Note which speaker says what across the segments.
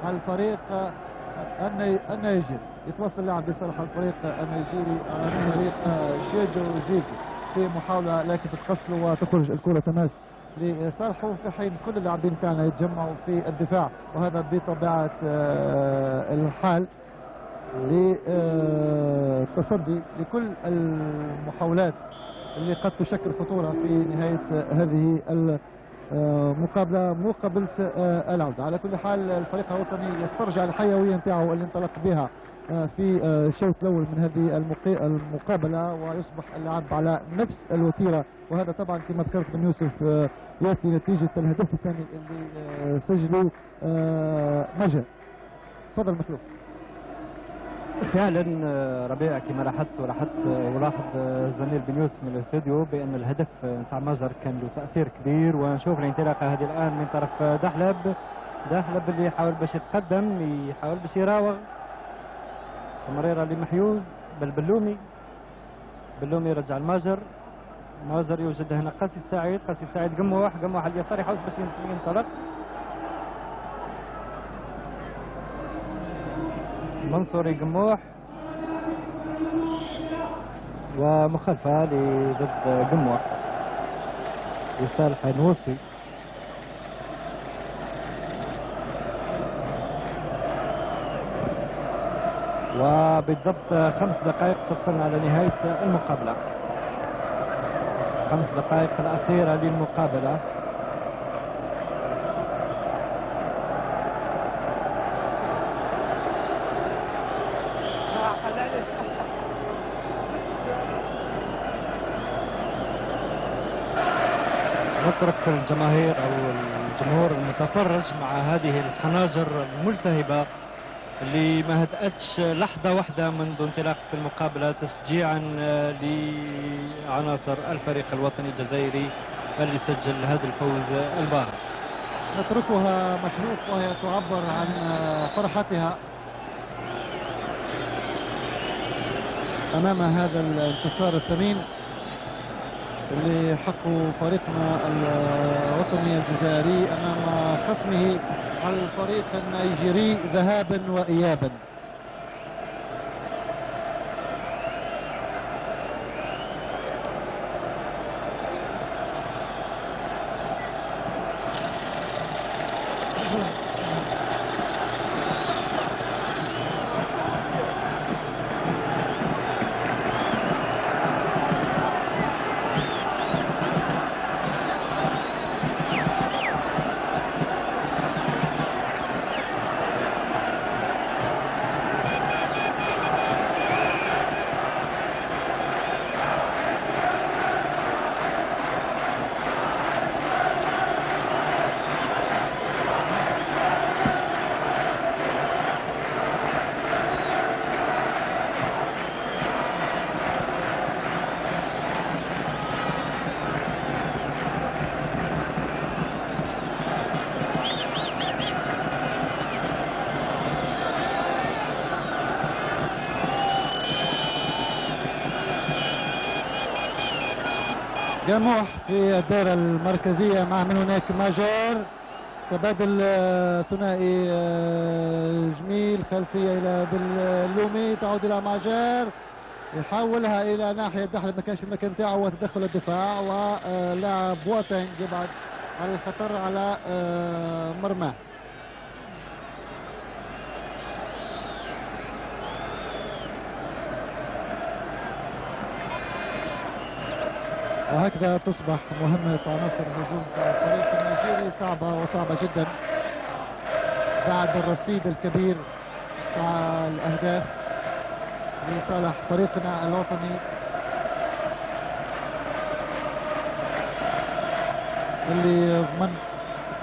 Speaker 1: الفريق النيجيري. يتواصل اللاعب لصالح الفريق النيجيري من فريق جيجو زيجو في محاولة لكن تتقصل وتخرج الكرة تماس لصالحه، في حين كل اللاعبين كانوا يتجمعوا في الدفاع، وهذا بطبيعة الحال للتصدي لكل المحاولات اللي قد تشكل خطورة في نهاية هذه المقابلة مقابلة العودة. على كل حال الفريق الوطني يسترجع الحيوية نتاعو اللي انطلق بها في الشوط الأول من هذه المقابلة، ويصبح اللعب على نفس الوتيرة، وهذا طبعا كما ذكرت بن يوسف يأتي نتيجة الهدف الثاني اللي سجله مجد. تفضل مخلوف.
Speaker 2: فعلا ربيع كما لاحظت ولاحظ الزميل بن يوسف من الاستوديو بان الهدف نتاع مجر كان له تاثير كبير، ونشوف الانطلاقه هذه الان من طرف دحلب اللي يحاول باش يتقدم، يحاول باش يراوغ مريرة لمحيوز بالبلومي يرجع الماجر يوجد هنا قاسي السعيد قموح على اليسار يحاول باش ينطلق منصوري قموح ومخالفة ضد قموح لصالح نوصي. وبالضبط 5 دقائق تفصلنا على نهاية المقابلة، 5 دقائق الأخيرة للمقابلة. نترك الجماهير أو الجمهور المتفرج مع هذه الخناجر الملتهبة اللي ما هدأتش لحظة واحدة منذ انطلاقة المقابلة تشجيعا لعناصر الفريق الوطني الجزائري اللي سجل هذا الفوز الباهر.
Speaker 1: نتركها مخلوف وهي تعبر عن فرحتها أمام هذا الانتصار الثمين اللي حقه فريقنا الوطني الجزائري أمام خصمه الفريق النيجيري ذهابا وإيابا. جموح في الدائرة المركزية مع من هناك ماجور، تبادل ثنائي جميل، خلفية إلى باللومي، تعود إلى ماجور يحولها إلى ناحية دحلب ما كانش في المكان تاعو وتدخل الدفاع، ولاعب بواتينغ يبعد على الخطر على مرماه. وهكذا تصبح مهمة عناصر الهجوم الفريق النيجيري صعبة جدا بعد الرصيد الكبير مع الأهداف لصالح فريقنا الوطني اللي ضمن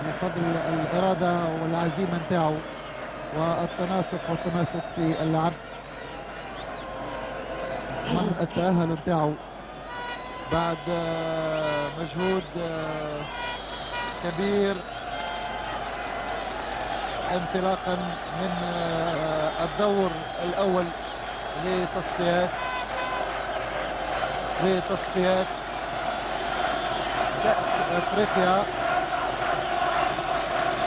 Speaker 1: بفضل الإرادة والعزيمة نتاعو والتناسق والتماسك في اللعب ضمن التأهل نتاعو بعد مجهود كبير انطلاقا من الدور الأول لتصفيات كأس أفريقيا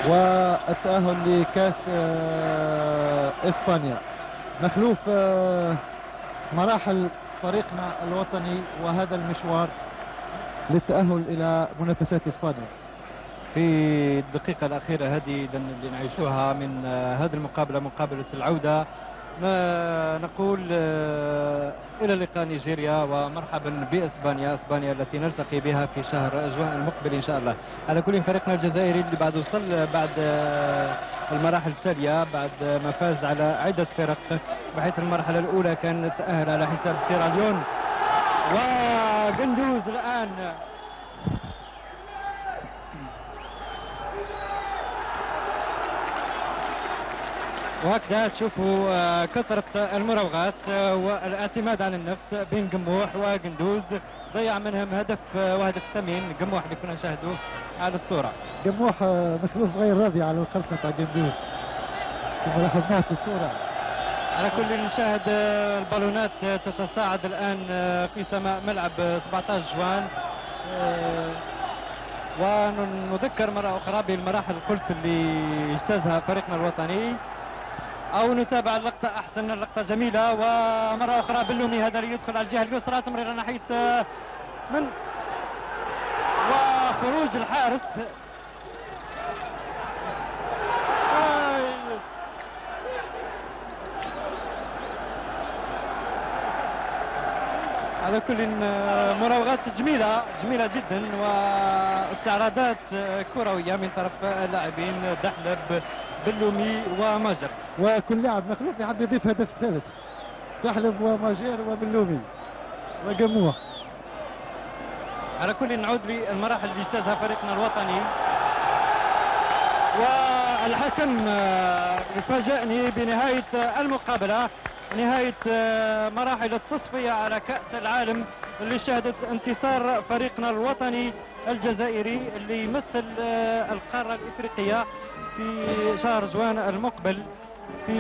Speaker 1: والتأهل لكأس إسبانيا. مخلوف مراحل فريقنا الوطني وهذا المشوار للتأهل إلى منافسات إسبانيا.
Speaker 2: في الدقيقة الأخيرة هذه اللي نعيشوها من هذه المقابلة، مقابلة العودة، ما نقول إلى لقاء نيجيريا ومرحبا بإسبانيا، إسبانيا التي نلتقي بها في شهر جوان المقبل إن شاء الله. على كل فريقنا الجزائري اللي بعد وصل بعد المراحل التالية، بعد ما فاز على عدة فرق، بحيث المرحلة الأولى كان تأهل على حساب سيراليون. وقندوز الآن وهكذا تشوفوا كثرة المراوغات والاعتماد على النفس بين قموح وقندوز. ضيع منهم هدف وهدف ثمين قموح اللي كنا نشاهدوه على الصورة.
Speaker 1: قموح مخلوف غير راضي على الخلفة تاع قندوز كما لاحظناه في الصورة.
Speaker 2: على كل نشاهد البالونات تتصاعد الآن في سماء ملعب 17 جوان. ونذكر مرة أخرى بالمراحل قلت اللي اجتازها فريقنا الوطني، أو نتابع اللقطة أحسن. اللقطة جميلة، ومرة أخرى بلومي هذا اللي يدخل على الجهة اليسرى، تمريرة ناحية من وخروج الحارس. على كل مراوغات جميلة جدا واستعراضات كروية من طرف اللاعبين دحلب، بلومي وماجر.
Speaker 1: وكل لاعب مخلوف يحب يضيف هدف ثالث، دحلب وماجر وبلومي وقموح.
Speaker 2: على كل نعود للمراحل اللي اجتازها فريقنا الوطني، والحكم يفاجئني بنهاية المقابلة، نهاية مراحل التصفية على كأس العالم اللي شهدت انتصار فريقنا الوطني الجزائري اللي يمثل القارة الإفريقية في شهر جوان المقبل. في